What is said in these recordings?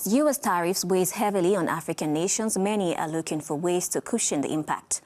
As U.S. tariffs weighs heavily on African nations, many are looking for ways to cushion the impact,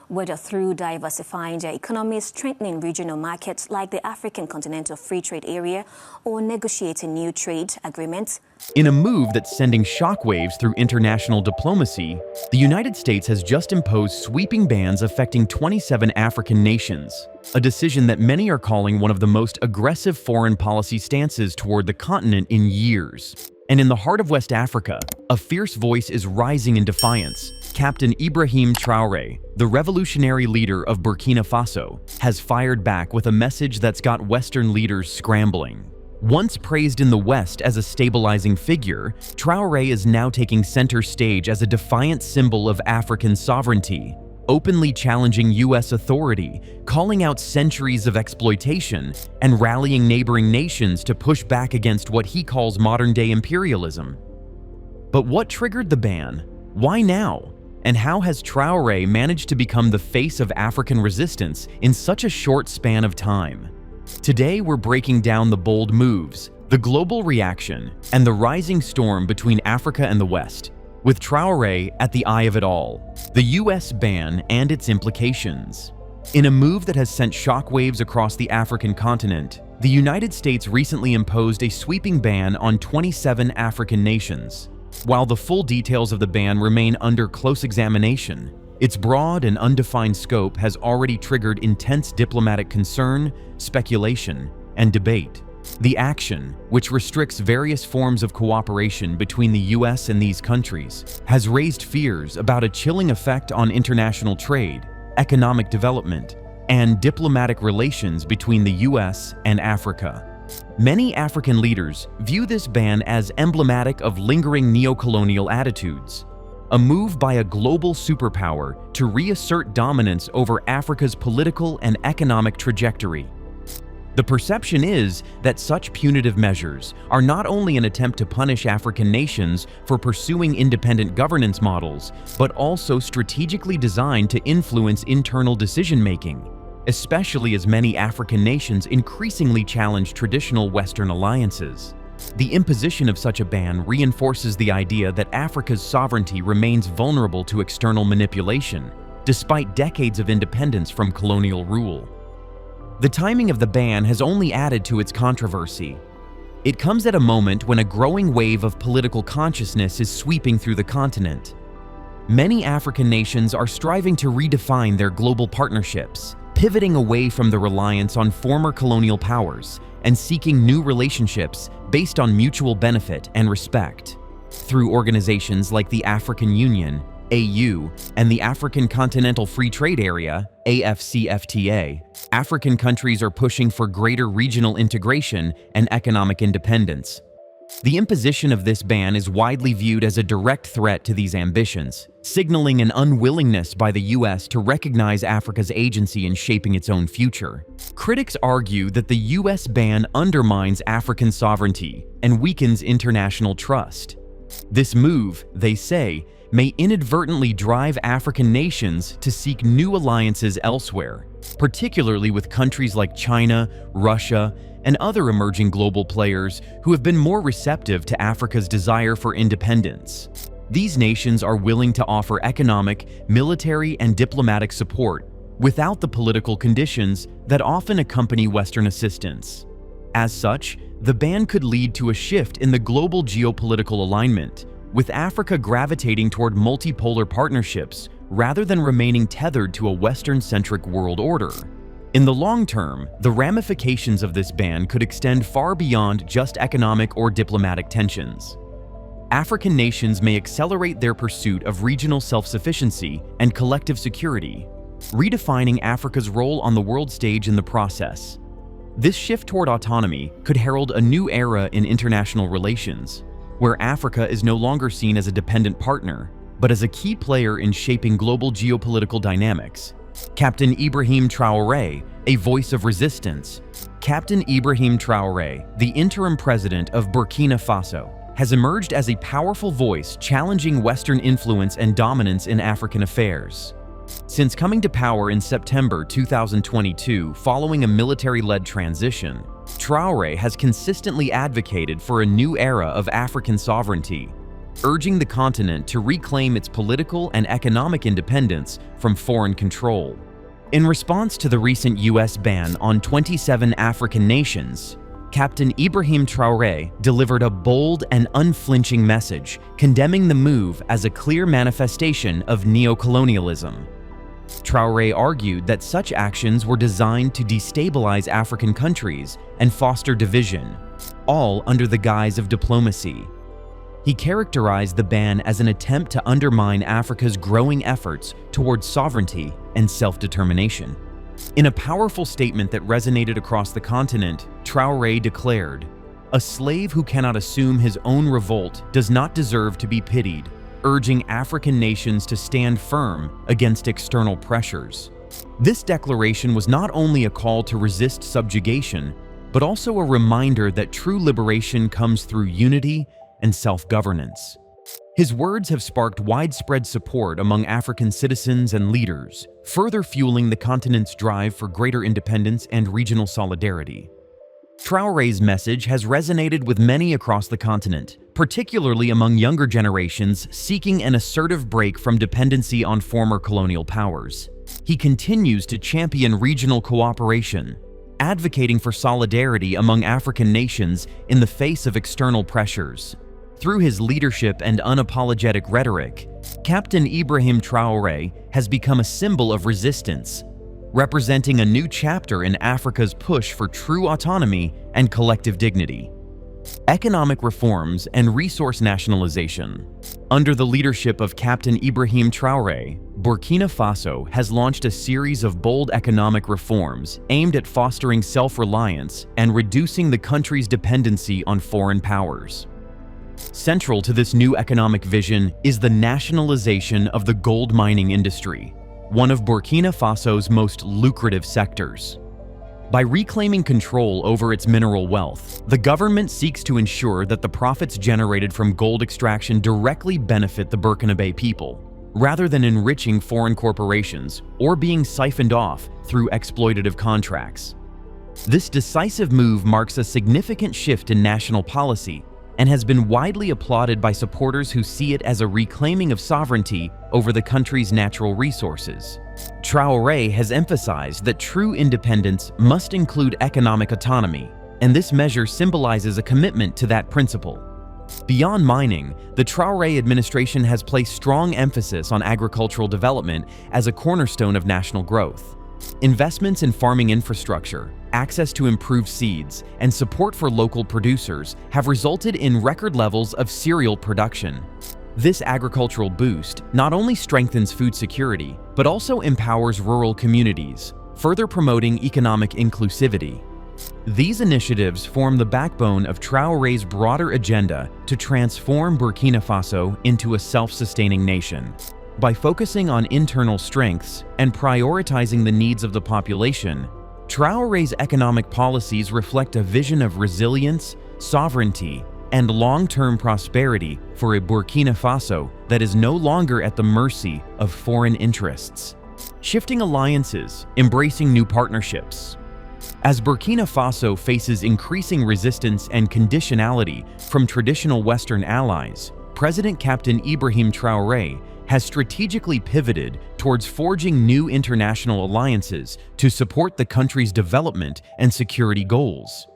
whether through diversifying their economies, strengthening regional markets like the African Continental Free Trade Area, or negotiating new trade agreements. In a move that's sending shockwaves through international diplomacy, the United States has just imposed sweeping bans affecting 27 African nations, a decision that many are calling one of the most aggressive foreign policy stances toward the continent in years. And in the heart of West Africa, a fierce voice is rising in defiance. Captain Ibrahim Traoré, the revolutionary leader of Burkina Faso, has fired back with a message that's got Western leaders scrambling. Once praised in the West as a stabilizing figure, Traoré is now taking center stage as a defiant symbol of African sovereignty, openly challenging U.S. authority, calling out centuries of exploitation, and rallying neighboring nations to push back against what he calls modern-day imperialism. But what triggered the ban? Why now? And how has Traoré managed to become the face of African resistance in such a short span of time? Today, we're breaking down the bold moves, the global reaction, and the rising storm between Africa and the West, with Traoré at the eye of it all, the U.S. ban and its implications. In a move that has sent shockwaves across the African continent, the United States recently imposed a sweeping ban on 27 African nations. While the full details of the ban remain under close examination, its broad and undefined scope has already triggered intense diplomatic concern, speculation, and debate. The action, which restricts various forms of cooperation between the U.S. and these countries, has raised fears about a chilling effect on international trade, economic development, and diplomatic relations between the U.S. and Africa. Many African leaders view this ban as emblematic of lingering neocolonial attitudes, a move by a global superpower to reassert dominance over Africa's political and economic trajectory. The perception is that such punitive measures are not only an attempt to punish African nations for pursuing independent governance models, but also strategically designed to influence internal decision-making, especially as many African nations increasingly challenge traditional Western alliances. The imposition of such a ban reinforces the idea that Africa's sovereignty remains vulnerable to external manipulation, despite decades of independence from colonial rule. The timing of the ban has only added to its controversy. It comes at a moment when a growing wave of political consciousness is sweeping through the continent. Many African nations are striving to redefine their global partnerships, pivoting away from the reliance on former colonial powers and seeking new relationships based on mutual benefit and respect. Through organizations like the African Union, AU, and the African Continental Free Trade Area, AFCFTA, African countries are pushing for greater regional integration and economic independence. The imposition of this ban is widely viewed as a direct threat to these ambitions, signaling an unwillingness by the U.S. to recognize Africa's agency in shaping its own future. Critics argue that the U.S. ban undermines African sovereignty and weakens international trust. This move, they say, may inadvertently drive African nations to seek new alliances elsewhere, particularly with countries like China, Russia, and other emerging global players who have been more receptive to Africa's desire for independence. These nations are willing to offer economic, military, and diplomatic support without the political conditions that often accompany Western assistance. As such, the ban could lead to a shift in the global geopolitical alignment, with Africa gravitating toward multipolar partnerships rather than remaining tethered to a Western-centric world order. In the long term, the ramifications of this ban could extend far beyond just economic or diplomatic tensions. African nations may accelerate their pursuit of regional self-sufficiency and collective security, redefining Africa's role on the world stage in the process. This shift toward autonomy could herald a new era in international relations, where Africa is no longer seen as a dependent partner, but as a key player in shaping global geopolitical dynamics. Captain Ibrahim Traoré, a voice of resistance. Captain Ibrahim Traoré, the interim president of Burkina Faso, has emerged as a powerful voice challenging Western influence and dominance in African affairs. Since coming to power in September 2022 following a military-led transition, Traoré has consistently advocated for a new era of African sovereignty, urging the continent to reclaim its political and economic independence from foreign control. In response to the recent U.S. ban on 27 African nations, Captain Ibrahim Traoré delivered a bold and unflinching message condemning the move as a clear manifestation of neocolonialism. Traoré argued that such actions were designed to destabilize African countries and foster division, all under the guise of diplomacy. He characterized the ban as an attempt to undermine Africa's growing efforts towards sovereignty and self-determination. In a powerful statement that resonated across the continent, Traoré declared, "A slave who cannot assume his own revolt does not deserve to be pitied," urging African nations to stand firm against external pressures. This declaration was not only a call to resist subjugation, but also a reminder that true liberation comes through unity and self-governance. His words have sparked widespread support among African citizens and leaders, further fueling the continent's drive for greater independence and regional solidarity. Traoré's message has resonated with many across the continent, particularly among younger generations seeking an assertive break from dependency on former colonial powers. He continues to champion regional cooperation, advocating for solidarity among African nations in the face of external pressures. Through his leadership and unapologetic rhetoric, Captain Ibrahim Traoré has become a symbol of resistance, representing a new chapter in Africa's push for true autonomy and collective dignity. Economic reforms and resource nationalization. Under the leadership of Captain Ibrahim Traoré, Burkina Faso has launched a series of bold economic reforms aimed at fostering self-reliance and reducing the country's dependency on foreign powers. Central to this new economic vision is the nationalization of the gold mining industry, one of Burkina Faso's most lucrative sectors. By reclaiming control over its mineral wealth, the government seeks to ensure that the profits generated from gold extraction directly benefit the Burkinabe people, rather than enriching foreign corporations or being siphoned off through exploitative contracts. This decisive move marks a significant shift in national policy and has been widely applauded by supporters who see it as a reclaiming of sovereignty over the country's natural resources. Traoré has emphasized that true independence must include economic autonomy, and this measure symbolizes a commitment to that principle. Beyond mining, the Traoré administration has placed strong emphasis on agricultural development as a cornerstone of national growth. Investments in farming infrastructure, access to improved seeds, and support for local producers have resulted in record levels of cereal production. This agricultural boost not only strengthens food security, but also empowers rural communities, further promoting economic inclusivity. These initiatives form the backbone of Traoré's broader agenda to transform Burkina Faso into a self-sustaining nation. By focusing on internal strengths and prioritizing the needs of the population, Traoré's economic policies reflect a vision of resilience, sovereignty, and long-term prosperity for a Burkina Faso that is no longer at the mercy of foreign interests. Shifting alliances, embracing new partnerships. As Burkina Faso faces increasing resistance and conditionality from traditional Western allies, President Captain Ibrahim Traoré has strategically pivoted towards forging new international alliances to support the country's development and security goals.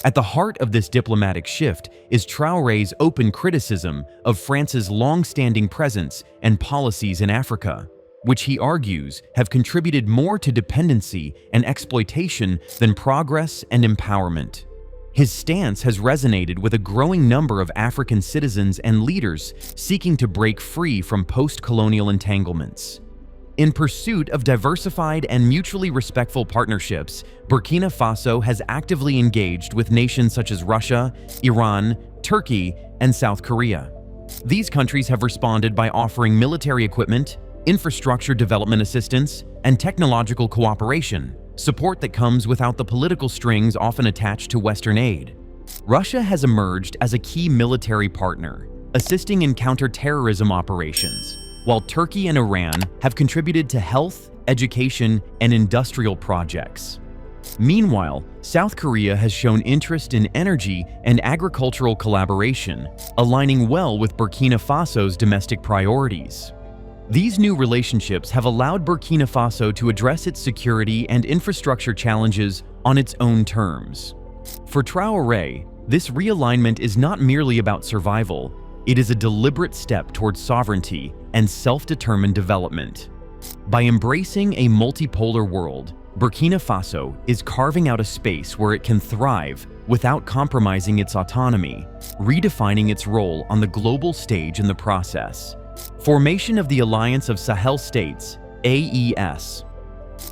At the heart of this diplomatic shift is Traoré's open criticism of France's long-standing presence and policies in Africa, which he argues have contributed more to dependency and exploitation than progress and empowerment. His stance has resonated with a growing number of African citizens and leaders seeking to break free from post-colonial entanglements. In pursuit of diversified and mutually respectful partnerships, Burkina Faso has actively engaged with nations such as Russia, Iran, Turkey, and South Korea. These countries have responded by offering military equipment, infrastructure development assistance, and technological cooperation, support that comes without the political strings often attached to Western aid. Russia has emerged as a key military partner, assisting in counter-terrorism operations, while Turkey and Iran have contributed to health, education, and industrial projects. Meanwhile, South Korea has shown interest in energy and agricultural collaboration, aligning well with Burkina Faso's domestic priorities. These new relationships have allowed Burkina Faso to address its security and infrastructure challenges on its own terms. For Traoré, this realignment is not merely about survival, it is a deliberate step towards sovereignty and self-determined development. By embracing a multipolar world, Burkina Faso is carving out a space where it can thrive without compromising its autonomy, redefining its role on the global stage in the process. Formation of the Alliance of Sahel States, AES.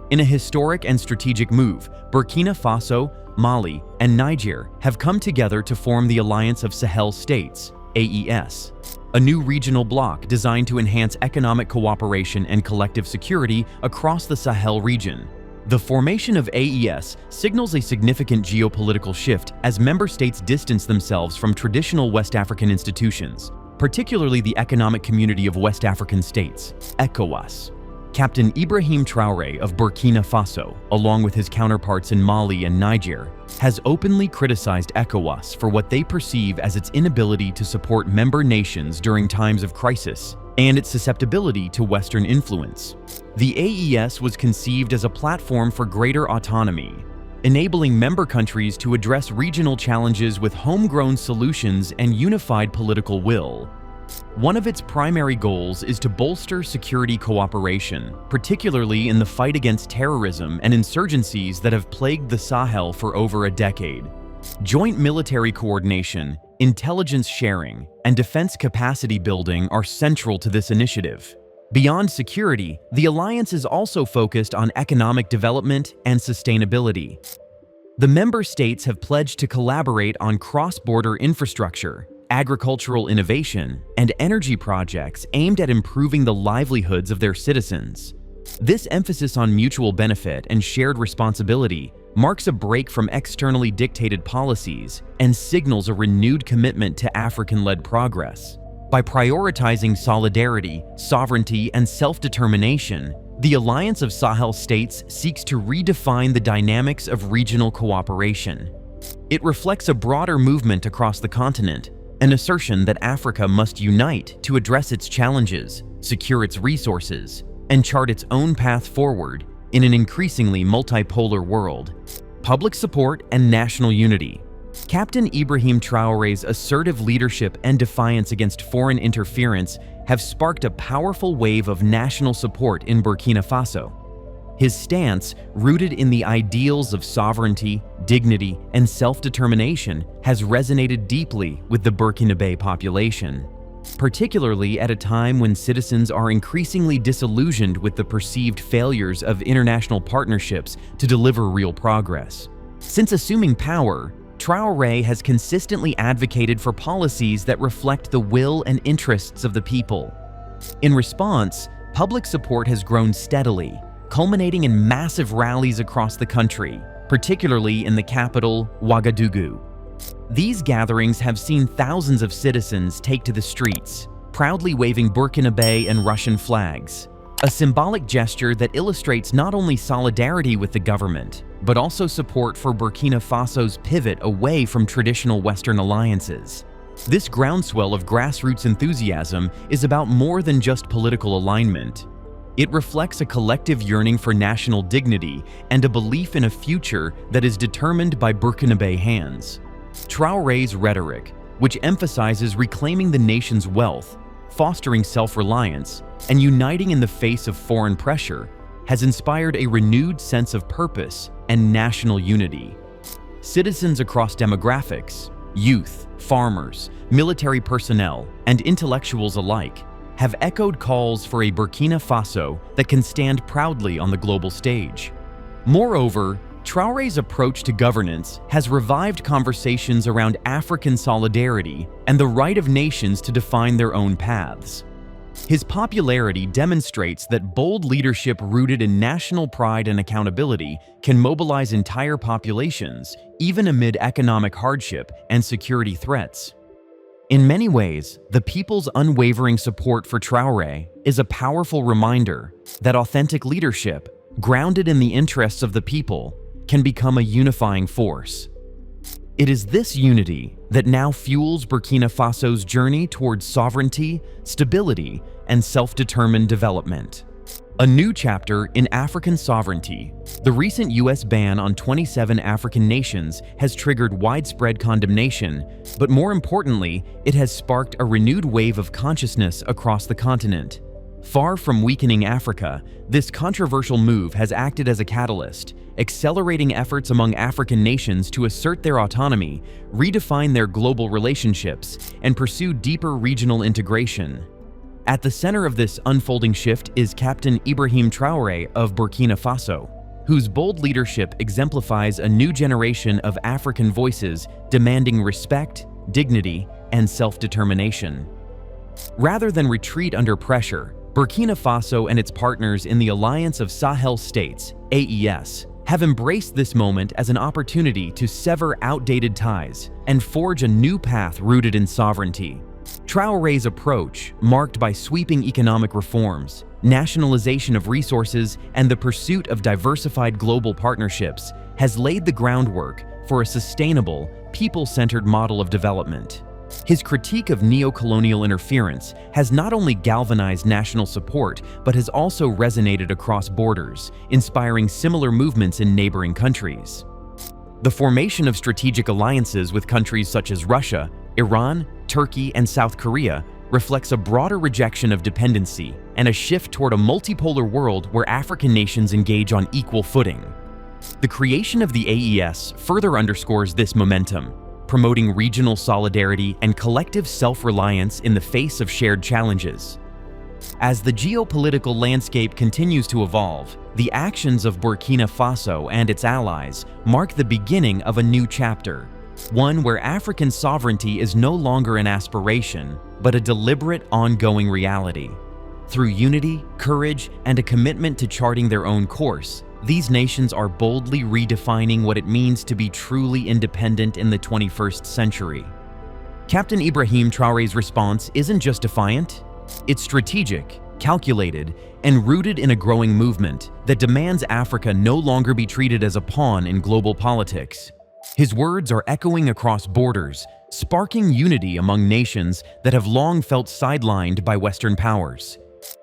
In a historic and strategic move, Burkina Faso, Mali, and Niger have come together to form the Alliance of Sahel States, AES, a new regional bloc designed to enhance economic cooperation and collective security across the Sahel region. The formation of AES signals a significant geopolitical shift as member states distance themselves from traditional West African institutions, particularly the Economic Community of West African States, ECOWAS. Captain Ibrahim Traoré of Burkina Faso, along with his counterparts in Mali and Niger, has openly criticized ECOWAS for what they perceive as its inability to support member nations during times of crisis and its susceptibility to Western influence. The AES was conceived as a platform for greater autonomy, enabling member countries to address regional challenges with homegrown solutions and unified political will. One of its primary goals is to bolster security cooperation, particularly in the fight against terrorism and insurgencies that have plagued the Sahel for over a decade. Joint military coordination, intelligence sharing, and defense capacity building are central to this initiative. Beyond security, the alliance is also focused on economic development and sustainability. The member states have pledged to collaborate on cross-border infrastructure, agricultural innovation, and energy projects aimed at improving the livelihoods of their citizens. This emphasis on mutual benefit and shared responsibility marks a break from externally dictated policies and signals a renewed commitment to African-led progress. By prioritizing solidarity, sovereignty, and self-determination, the Alliance of Sahel States seeks to redefine the dynamics of regional cooperation. It reflects a broader movement across the continent, an assertion that Africa must unite to address its challenges, secure its resources, and chart its own path forward in an increasingly multipolar world. Public support and national unity. Captain Ibrahim Traoré's assertive leadership and defiance against foreign interference have sparked a powerful wave of national support in Burkina Faso. His stance, rooted in the ideals of sovereignty, dignity, and self-determination, has resonated deeply with the Burkinabe population, particularly at a time when citizens are increasingly disillusioned with the perceived failures of international partnerships to deliver real progress. Since assuming power, Traoré has consistently advocated for policies that reflect the will and interests of the people. In response, public support has grown steadily, culminating in massive rallies across the country, particularly in the capital, Ouagadougou. These gatherings have seen thousands of citizens take to the streets, proudly waving Burkinabe and Russian flags, a symbolic gesture that illustrates not only solidarity with the government, but also support for Burkina Faso's pivot away from traditional Western alliances. This groundswell of grassroots enthusiasm is about more than just political alignment. It reflects a collective yearning for national dignity and a belief in a future that is determined by Burkinabe hands. Traoré's rhetoric, which emphasizes reclaiming the nation's wealth, fostering self-reliance, and uniting in the face of foreign pressure, has inspired a renewed sense of purpose and national unity. Citizens across demographics, youth, farmers, military personnel, and intellectuals alike have echoed calls for a Burkina Faso that can stand proudly on the global stage. Moreover, Traoré's approach to governance has revived conversations around African solidarity and the right of nations to define their own paths. His popularity demonstrates that bold leadership rooted in national pride and accountability can mobilize entire populations, even amid economic hardship and security threats. In many ways, the people's unwavering support for Traoré is a powerful reminder that authentic leadership, grounded in the interests of the people, can become a unifying force. It is this unity that now fuels Burkina Faso's journey towards sovereignty, stability, and self-determined development. A new chapter in African sovereignty. The recent U.S. ban on 27 African nations has triggered widespread condemnation, but more importantly, it has sparked a renewed wave of consciousness across the continent. Far from weakening Africa, this controversial move has acted as a catalyst, accelerating efforts among African nations to assert their autonomy, redefine their global relationships, and pursue deeper regional integration. At the center of this unfolding shift is Captain Ibrahim Traoré of Burkina Faso, whose bold leadership exemplifies a new generation of African voices demanding respect, dignity, and self-determination. Rather than retreat under pressure, Burkina Faso and its partners in the Alliance of Sahel States, AES, have embraced this moment as an opportunity to sever outdated ties and forge a new path rooted in sovereignty. Traoré's approach, marked by sweeping economic reforms, nationalization of resources, and the pursuit of diversified global partnerships, has laid the groundwork for a sustainable, people-centered model of development. His critique of neo-colonial interference has not only galvanized national support, but has also resonated across borders, inspiring similar movements in neighboring countries. The formation of strategic alliances with countries such as Russia, Iran, Turkey, and South Korea reflects a broader rejection of dependency and a shift toward a multipolar world where African nations engage on equal footing. The creation of the AES further underscores this momentum, promoting regional solidarity and collective self-reliance in the face of shared challenges. As the geopolitical landscape continues to evolve, the actions of Burkina Faso and its allies mark the beginning of a new chapter, one where African sovereignty is no longer an aspiration, but a deliberate, ongoing reality. Through unity, courage, and a commitment to charting their own course, these nations are boldly redefining what it means to be truly independent in the 21st century. Captain Ibrahim Traoré's response isn't just defiant, it's strategic, calculated, and rooted in a growing movement that demands Africa no longer be treated as a pawn in global politics. His words are echoing across borders, sparking unity among nations that have long felt sidelined by Western powers.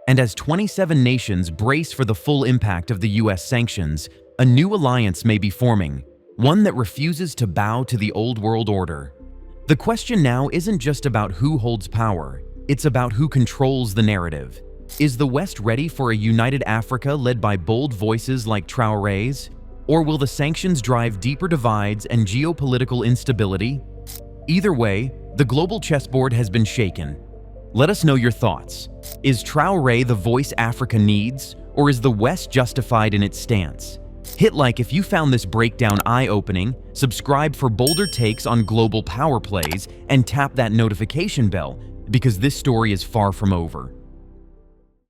And as 27 nations brace for the full impact of the US sanctions, a new alliance may be forming, one that refuses to bow to the old world order. The question now isn't just about who holds power, it's about who controls the narrative. Is the West ready for a united Africa led by bold voices like Traoré's? Or will the sanctions drive deeper divides and geopolitical instability? Either way, the global chessboard has been shaken. Let us know your thoughts. Is Traoré the voice Africa needs, or is the West justified in its stance? Hit like if you found this breakdown eye-opening, subscribe for bolder takes on global power plays, and tap that notification bell, because this story is far from over.